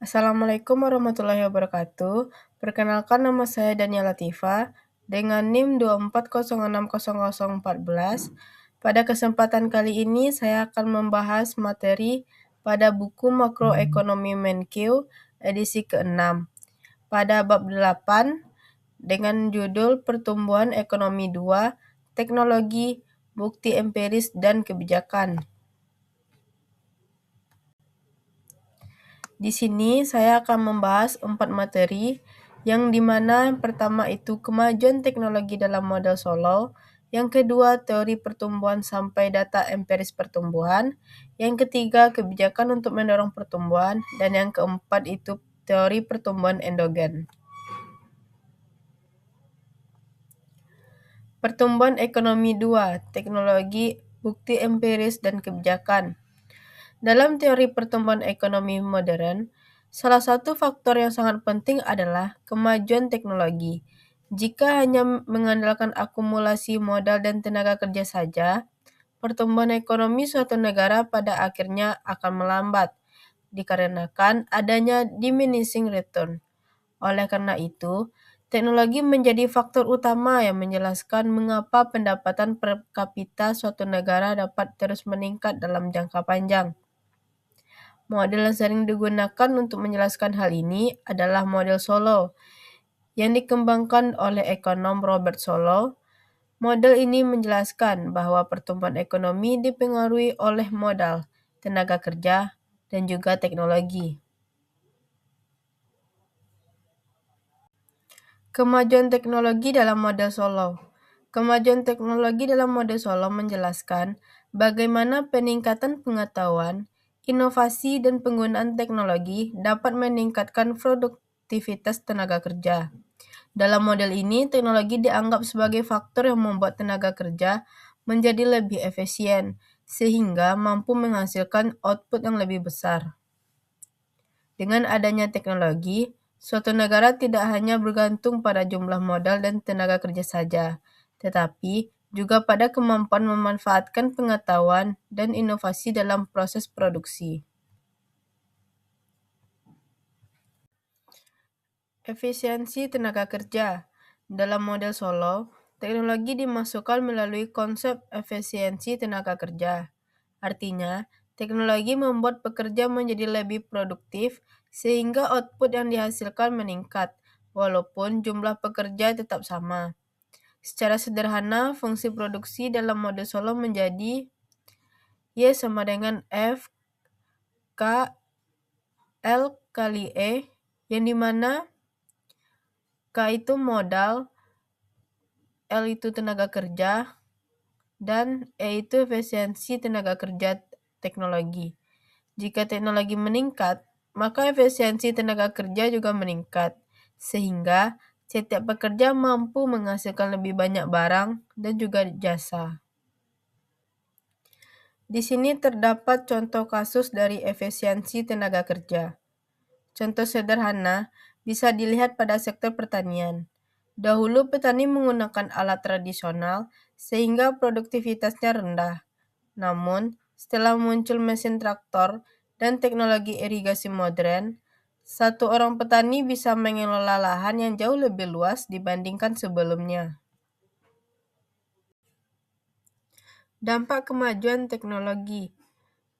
Assalamualaikum warahmatullahi wabarakatuh. Perkenalkan nama saya Dania Latifa dengan NIM 240600014. Pada kesempatan kali ini saya akan membahas materi pada buku Makroekonomi Menkeu edisi ke-6 pada bab 8 dengan judul Pertumbuhan Ekonomi 2, Teknologi, Bukti Empiris dan Kebijakan. Di sini saya akan membahas 4 materi, yang dimana yang pertama itu kemajuan teknologi dalam model Solow, yang kedua teori pertumbuhan sampai data empiris pertumbuhan, yang ketiga kebijakan untuk mendorong pertumbuhan, dan yang keempat itu teori pertumbuhan endogen. Pertumbuhan ekonomi 2, teknologi, bukti empiris, dan kebijakan. Dalam teori pertumbuhan ekonomi modern, salah satu faktor yang sangat penting adalah kemajuan teknologi. Jika hanya mengandalkan akumulasi modal dan tenaga kerja saja, pertumbuhan ekonomi suatu negara pada akhirnya akan melambat, dikarenakan adanya diminishing return. Oleh karena itu, teknologi menjadi faktor utama yang menjelaskan mengapa pendapatan per kapita suatu negara dapat terus meningkat dalam jangka panjang. Model yang sering digunakan untuk menjelaskan hal ini adalah model Solow, yang dikembangkan oleh ekonom Robert Solow. Model ini menjelaskan bahwa pertumbuhan ekonomi dipengaruhi oleh modal, tenaga kerja, dan juga teknologi. Kemajuan teknologi dalam model Solow. Kemajuan teknologi dalam model Solow menjelaskan bagaimana peningkatan pengetahuan, inovasi, dan penggunaan teknologi dapat meningkatkan produktivitas tenaga kerja. Dalam model ini, teknologi dianggap sebagai faktor yang membuat tenaga kerja menjadi lebih efisien, sehingga mampu menghasilkan output yang lebih besar. Dengan adanya teknologi, suatu negara tidak hanya bergantung pada jumlah modal dan tenaga kerja saja, tetapi juga pada kemampuan memanfaatkan pengetahuan dan inovasi dalam proses produksi. Efisiensi tenaga kerja. Dalam model Solow, teknologi dimasukkan melalui konsep efisiensi tenaga kerja. Artinya, teknologi membuat pekerja menjadi lebih produktif sehingga output yang dihasilkan meningkat, walaupun jumlah pekerja tetap sama. Secara sederhana, fungsi produksi dalam model Solow menjadi Y sama dengan F K L kali E, yang dimana K itu modal, L itu tenaga kerja, dan E itu efisiensi tenaga kerja teknologi. Jika teknologi meningkat, maka efisiensi tenaga kerja juga meningkat, sehingga setiap pekerja mampu menghasilkan lebih banyak barang dan juga jasa. Di sini terdapat contoh kasus dari efisiensi tenaga kerja. Contoh sederhana bisa dilihat pada sektor pertanian. Dahulu petani menggunakan alat tradisional sehingga produktivitasnya rendah. Namun, setelah muncul mesin traktor dan teknologi irigasi modern, satu orang petani bisa mengelola lahan yang jauh lebih luas dibandingkan sebelumnya. Dampak kemajuan teknologi.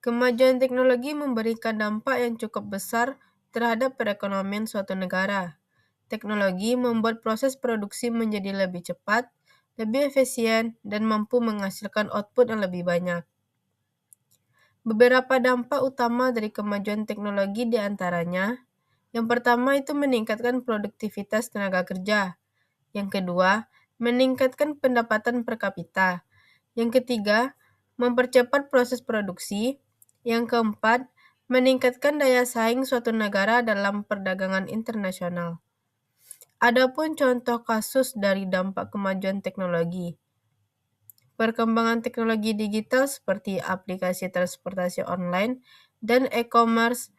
Kemajuan teknologi memberikan dampak yang cukup besar terhadap perekonomian suatu negara. Teknologi membuat proses produksi menjadi lebih cepat, lebih efisien, dan mampu menghasilkan output yang lebih banyak. Beberapa dampak utama dari kemajuan teknologi diantaranya, yang pertama itu meningkatkan produktivitas tenaga kerja. Yang kedua, meningkatkan pendapatan per kapita. Yang ketiga, mempercepat proses produksi. Yang keempat, meningkatkan daya saing suatu negara dalam perdagangan internasional. Adapun contoh kasus dari dampak kemajuan teknologi. Perkembangan teknologi digital seperti aplikasi transportasi online dan e-commerce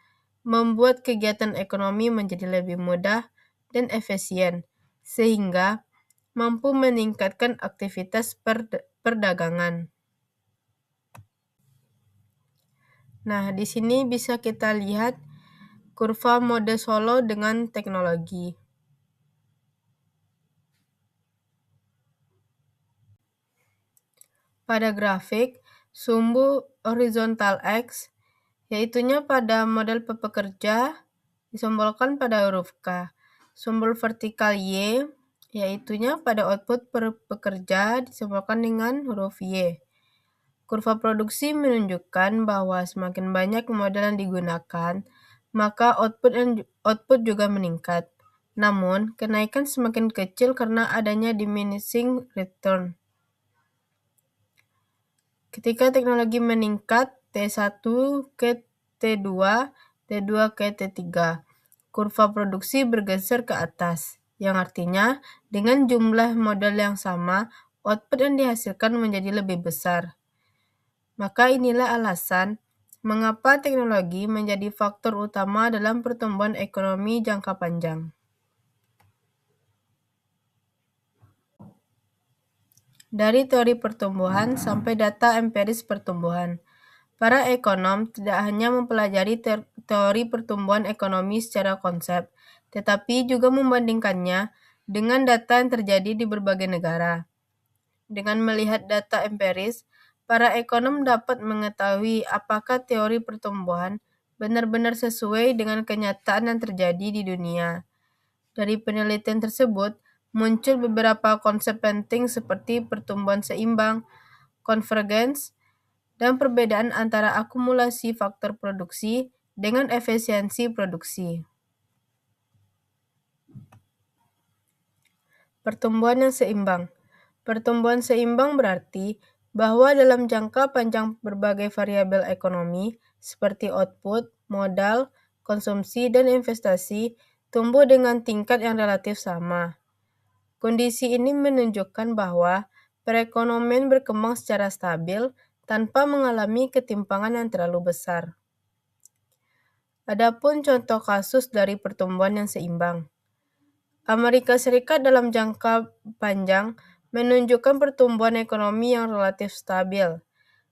membuat kegiatan ekonomi menjadi lebih mudah dan efisien, sehingga mampu meningkatkan aktivitas perdagangan. Nah, di sini bisa kita lihat Kurva mode Solo dengan teknologi. Pada grafik, sumbu horizontal X, yaitunya pada model pekerja, disimbolkan pada huruf K. Sumbu vertikal Y, yaitunya pada output per pekerja, disimbolkan dengan huruf Y. Kurva produksi menunjukkan bahwa semakin banyak model yang digunakan, maka output juga meningkat. Namun, kenaikan semakin kecil karena adanya diminishing return. Ketika teknologi meningkat T1 ke T2, T2 ke T3, kurva produksi bergeser ke atas, yang artinya dengan jumlah model yang sama, output yang dihasilkan menjadi lebih besar. Maka inilah alasan mengapa teknologi menjadi faktor utama dalam pertumbuhan ekonomi jangka panjang. Dari teori pertumbuhan sampai data empiris pertumbuhan. Para ekonom tidak hanya mempelajari teori pertumbuhan ekonomi secara konsep, tetapi juga membandingkannya dengan data yang terjadi di berbagai negara. Dengan melihat data empiris, para ekonom dapat mengetahui apakah teori pertumbuhan benar-benar sesuai dengan kenyataan yang terjadi di dunia. Dari penelitian tersebut, muncul beberapa konsep penting seperti pertumbuhan seimbang, konvergens, dan perbedaan antara akumulasi faktor produksi dengan efisiensi produksi. Pertumbuhan yang seimbang. Pertumbuhan seimbang berarti bahwa dalam jangka panjang berbagai variabel ekonomi seperti output, modal, konsumsi, dan investasi tumbuh dengan tingkat yang relatif sama. Kondisi ini menunjukkan bahwa perekonomian berkembang secara stabil tanpa mengalami ketimpangan yang terlalu besar. Adapun contoh kasus dari pertumbuhan yang seimbang. Amerika Serikat dalam jangka panjang menunjukkan pertumbuhan ekonomi yang relatif stabil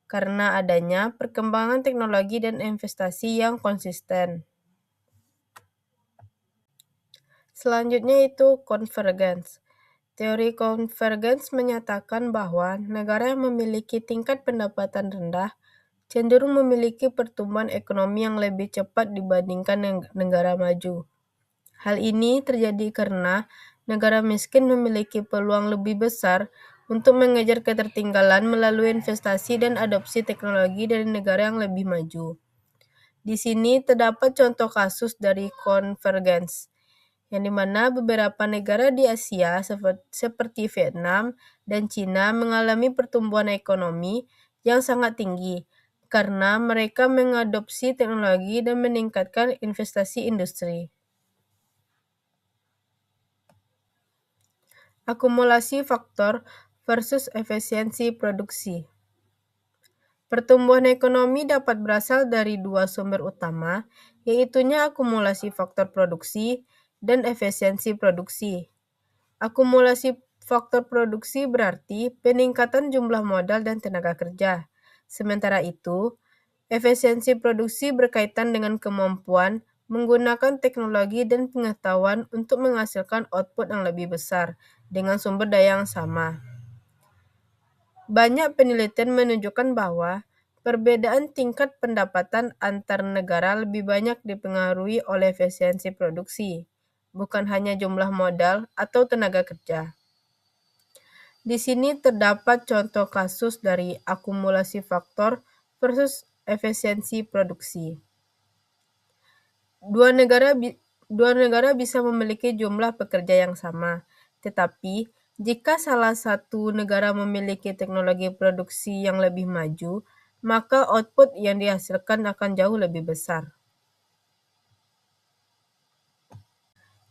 karena adanya perkembangan teknologi dan investasi yang konsisten. Selanjutnya itu konvergens. Teori konvergens menyatakan bahwa negara yang memiliki tingkat pendapatan rendah cenderung memiliki pertumbuhan ekonomi yang lebih cepat dibandingkan negara maju. Hal ini terjadi karena negara miskin memiliki peluang lebih besar untuk mengejar ketertinggalan melalui investasi dan adopsi teknologi dari negara yang lebih maju. Di sini terdapat contoh kasus dari konvergens, yang dimana beberapa negara di Asia seperti Vietnam dan Cina mengalami pertumbuhan ekonomi yang sangat tinggi karena mereka mengadopsi teknologi dan meningkatkan investasi industri. Akumulasi faktor versus efisiensi produksi. Pertumbuhan ekonomi dapat berasal dari dua sumber utama, yaitunya akumulasi faktor produksi dan efisiensi produksi. Akumulasi faktor produksi berarti peningkatan jumlah modal dan tenaga kerja. Sementara itu, efisiensi produksi berkaitan dengan kemampuan menggunakan teknologi dan pengetahuan untuk menghasilkan output yang lebih besar dengan sumber daya yang sama. Banyak penelitian menunjukkan bahwa perbedaan tingkat pendapatan antar negara lebih banyak dipengaruhi oleh efisiensi produksi, bukan hanya jumlah modal atau tenaga kerja. Di sini terdapat contoh kasus dari akumulasi faktor versus efisiensi produksi. Dua negara bisa memiliki jumlah pekerja yang sama, tetapi jika salah satu negara memiliki teknologi produksi yang lebih maju, maka output yang dihasilkan akan jauh lebih besar.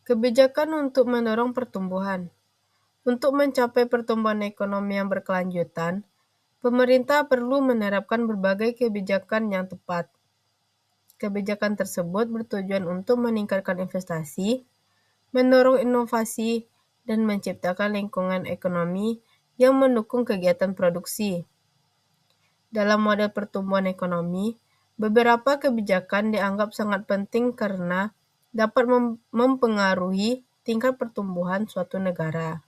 Kebijakan untuk mendorong pertumbuhan. Untuk mencapai pertumbuhan ekonomi yang berkelanjutan, pemerintah perlu menerapkan berbagai kebijakan yang tepat. Kebijakan tersebut bertujuan untuk meningkatkan investasi, mendorong inovasi, dan menciptakan lingkungan ekonomi yang mendukung kegiatan produksi. Dalam model pertumbuhan ekonomi, Beberapa kebijakan dianggap sangat penting karena dapat mempengaruhi tingkat pertumbuhan suatu negara.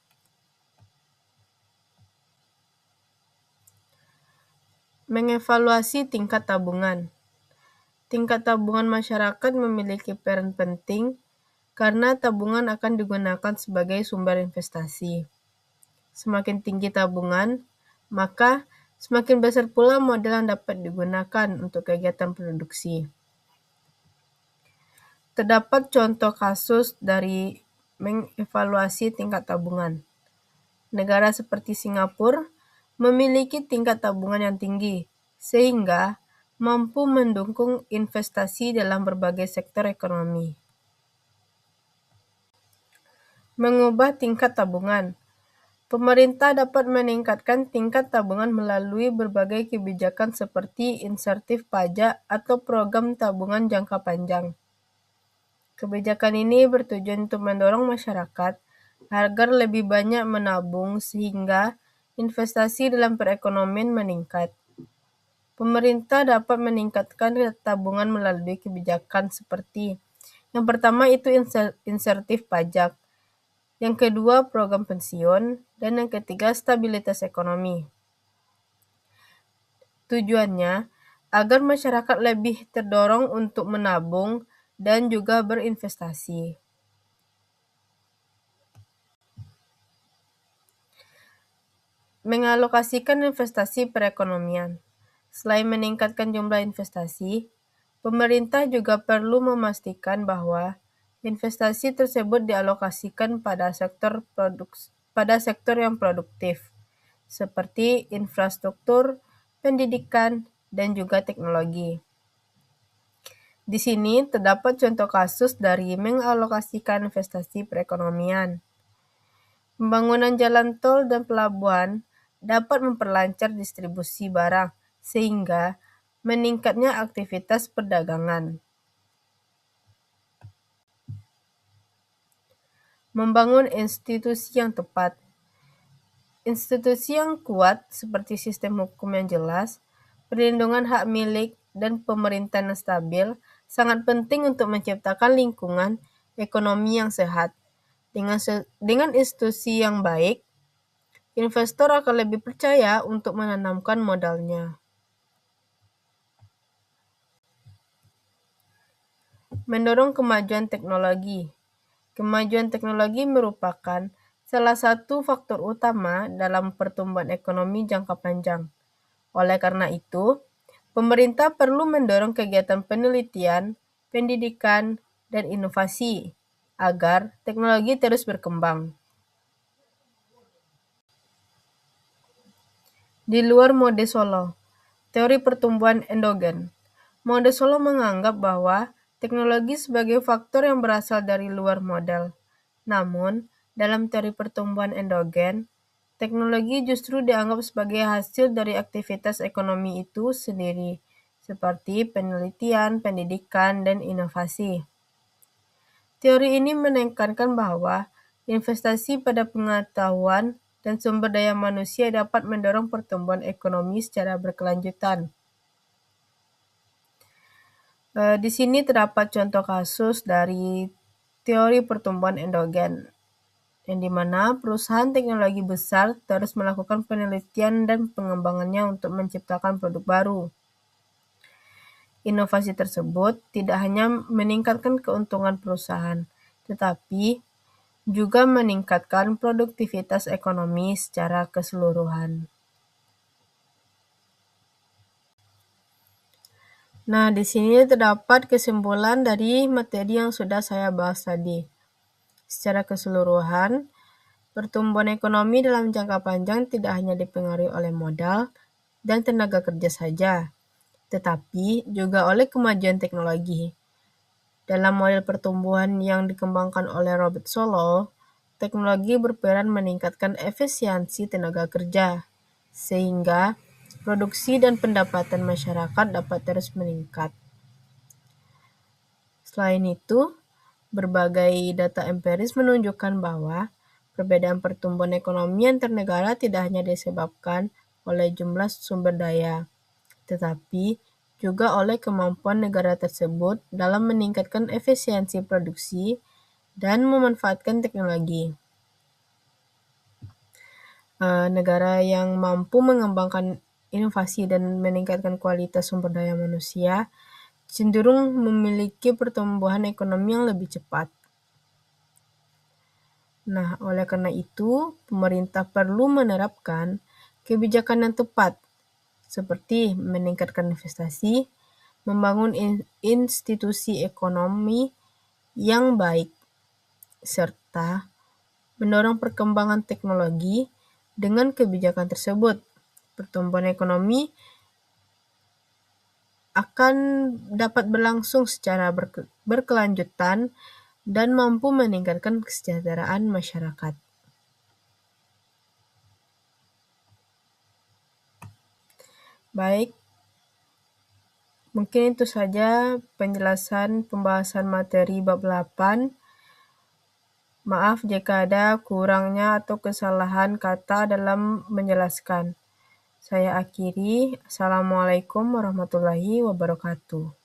Mengevaluasi tingkat tabungan. Tingkat tabungan masyarakat memiliki peran penting karena tabungan akan digunakan sebagai sumber investasi. Semakin tinggi tabungan, maka semakin besar pula modal yang dapat digunakan untuk kegiatan produksi. Terdapat contoh kasus dari mengevaluasi tingkat tabungan. Negara seperti Singapura memiliki tingkat tabungan yang tinggi, sehingga mampu mendukung investasi dalam berbagai sektor ekonomi. Mengubah tingkat tabungan. Pemerintah dapat meningkatkan tingkat tabungan melalui berbagai kebijakan seperti insentif pajak atau program tabungan jangka panjang. Kebijakan ini bertujuan untuk mendorong masyarakat agar lebih banyak menabung sehingga investasi dalam perekonomian meningkat. Pemerintah dapat meningkatkan tabungan melalui kebijakan seperti yang pertama itu insentif pajak, yang kedua program pensiun, dan yang ketiga stabilitas ekonomi. Tujuannya agar masyarakat lebih terdorong untuk menabung dan juga berinvestasi. Mengalokasikan investasi perekonomian. Selain meningkatkan jumlah investasi, pemerintah juga perlu memastikan bahwa investasi tersebut dialokasikan pada sektor yang produktif, seperti infrastruktur, pendidikan, dan juga teknologi. Di sini terdapat contoh kasus dari mengalokasikan investasi perekonomian. Pembangunan jalan tol dan pelabuhan dapat memperlancar distribusi barang sehingga meningkatnya aktivitas perdagangan. Membangun institusi yang tepat. Institusi yang kuat seperti sistem hukum yang jelas, perlindungan hak milik, dan pemerintahan yang stabil sangat penting untuk menciptakan lingkungan ekonomi yang sehat. Dengan institusi yang baik, investor akan lebih percaya untuk menanamkan modalnya. Mendorong kemajuan teknologi. Kemajuan teknologi merupakan salah satu faktor utama dalam pertumbuhan ekonomi jangka panjang. Oleh karena itu, pemerintah perlu mendorong kegiatan penelitian, pendidikan, dan inovasi agar teknologi terus berkembang. Di luar mode Solo, teori pertumbuhan endogen. Mode Solo menganggap bahwa teknologi sebagai faktor yang berasal dari luar model. Namun, dalam teori pertumbuhan endogen, teknologi justru dianggap sebagai hasil dari aktivitas ekonomi itu sendiri, seperti penelitian, pendidikan, dan inovasi. Teori ini menekankan bahwa investasi pada pengetahuan dan sumber daya manusia dapat mendorong pertumbuhan ekonomi secara berkelanjutan. Di sini terdapat contoh kasus dari teori pertumbuhan endogen, yang dimana perusahaan teknologi besar terus melakukan penelitian dan pengembangannya untuk menciptakan produk baru. Inovasi tersebut tidak hanya meningkatkan keuntungan perusahaan, tetapi juga meningkatkan produktivitas ekonomi secara keseluruhan. Nah, di sini terdapat kesimpulan dari materi yang sudah saya bahas tadi. Secara keseluruhan, pertumbuhan ekonomi dalam jangka panjang tidak hanya dipengaruhi oleh modal dan tenaga kerja saja, tetapi juga oleh kemajuan teknologi. Dalam model pertumbuhan yang dikembangkan oleh Robert Solow, teknologi berperan meningkatkan efisiensi tenaga kerja, sehingga produksi dan pendapatan masyarakat dapat terus meningkat. Selain itu, berbagai data empiris menunjukkan bahwa perbedaan pertumbuhan ekonomi antar negara tidak hanya disebabkan oleh jumlah sumber daya, tetapi juga oleh kemampuan negara tersebut dalam meningkatkan efisiensi produksi dan memanfaatkan teknologi. Negara yang mampu mengembangkan inovasi dan meningkatkan kualitas sumber daya manusia cenderung memiliki pertumbuhan ekonomi yang lebih cepat. Nah, oleh karena itu, pemerintah perlu menerapkan kebijakan yang tepat, seperti meningkatkan investasi, membangun institusi ekonomi yang baik, serta mendorong perkembangan teknologi. Dengan kebijakan tersebut, pertumbuhan ekonomi akan dapat berlangsung secara berkelanjutan dan mampu meningkatkan kesejahteraan masyarakat. Baik, mungkin itu saja penjelasan pembahasan materi bab 8. Maaf jika ada kurangnya atau kesalahan kata dalam menjelaskan. Saya akhiri. Assalamualaikum warahmatullahi wabarakatuh.